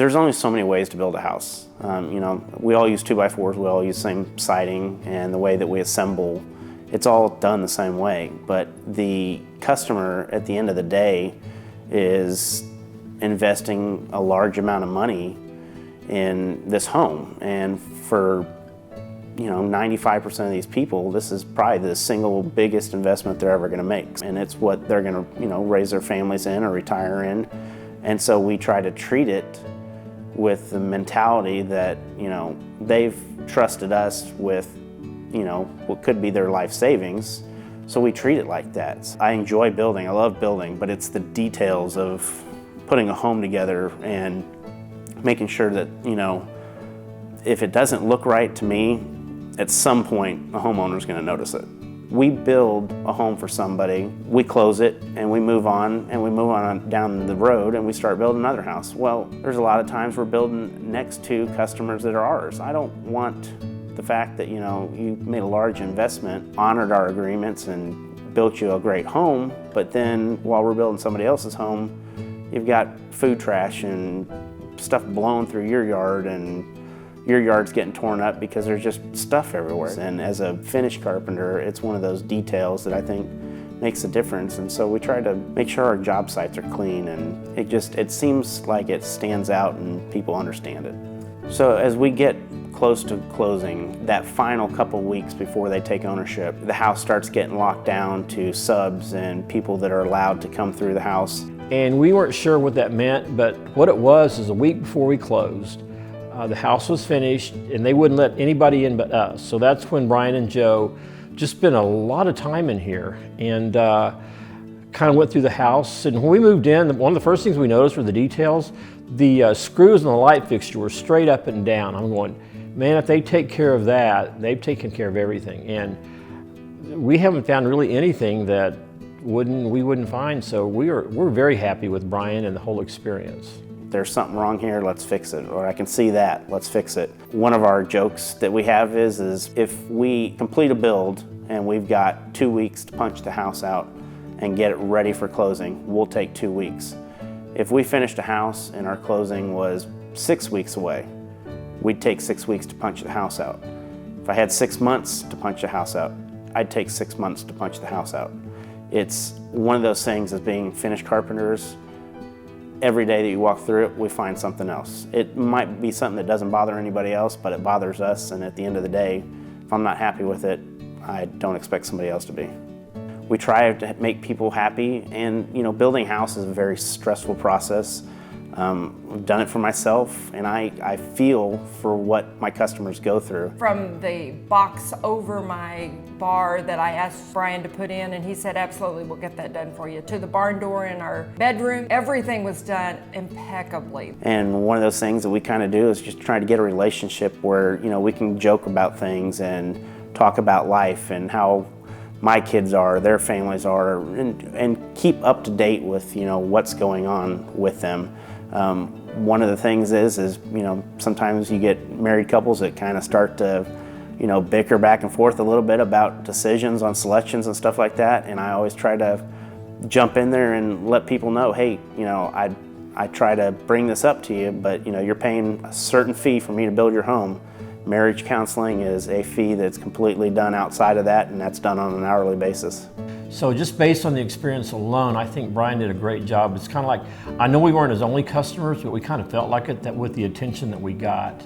There's only so many ways to build a house. We all use 2x4s, we all use the same siding, and the way that we assemble, it's all done the same way. But the customer, at the end of the day, is investing a large amount of money in this home. And for 95% of these people, this is probably the single biggest investment they're ever going to make. And it's what they're going to raise their families in or retire in. And so we try to treat it with the mentality that, they've trusted us with, what could be their life savings. So we treat it like that. I enjoy building, I love building, but it's the details of putting a home together and making sure that, if it doesn't look right to me, at some point a homeowner's gonna notice it. We build a home for somebody, we close it, and we move on down the road and we start building another house. Well, there's a lot of times we're building next to customers that are ours. I don't want the fact that, you made a large investment, honored our agreements, and built you a great home, but then while we're building somebody else's home, you've got food trash and stuff blowing through your yard, and your yard's getting torn up because there's just stuff everywhere. And as a finish carpenter, it's one of those details that I think makes a difference. And so we try to make sure our job sites are clean, and it seems like it stands out and people understand it. So as we get close to closing, that final couple weeks before they take ownership, the house starts getting locked down to subs and people that are allowed to come through the house. And we weren't sure what that meant, but what it was is a week before we closed, the house was finished and they wouldn't let anybody in but us. So that's when Brian and Joe just spent a lot of time in here and kind of went through the house. And when we moved in, one of the first things we noticed were the details. The screws on the light fixture were straight up and down. I'm going, man, if they take care of that, they've taken care of everything. And we haven't found really anything that we wouldn't find. So we're very happy with Brian and the whole experience. There's something wrong here, let's fix it. Or I can see that, let's fix it. One of our jokes that we have is if we complete a build and we've got 2 weeks to punch the house out and get it ready for closing, we'll take 2 weeks. If we finished a house and our closing was 6 weeks away, we'd take 6 weeks to punch the house out. If I had 6 months to punch the house out, I'd take 6 months to punch the house out. It's one of those things as being finished carpenters. Every day that you walk through it, we find something else. It might be something that doesn't bother anybody else, but it bothers us, and at the end of the day, if I'm not happy with it, I don't expect somebody else to be. We try to make people happy, and building a house is a very stressful process. I've done it for myself, and I feel for what my customers go through. From the box over my bar that I asked Brian to put in, and he said, absolutely, we'll get that done for you, to the barn door in our bedroom, everything was done impeccably. And one of those things that we kind of do is just try to get a relationship where, we can joke about things and talk about life and how my kids are, their families are, and keep up to date with, what's going on with them. One of the things is sometimes you get married couples that kind of start to, bicker back and forth a little bit about decisions on selections and stuff like that. And I always try to jump in there and let people know, hey, I try to bring this up to you, but you're paying a certain fee for me to build your home. Marriage counseling is a fee that's completely done outside of that, and that's done on an hourly basis. So just based on the experience alone, I think Brian did a great job. It's kind of like, I know we weren't his only customers, but we kind of felt like it, that with the attention that we got.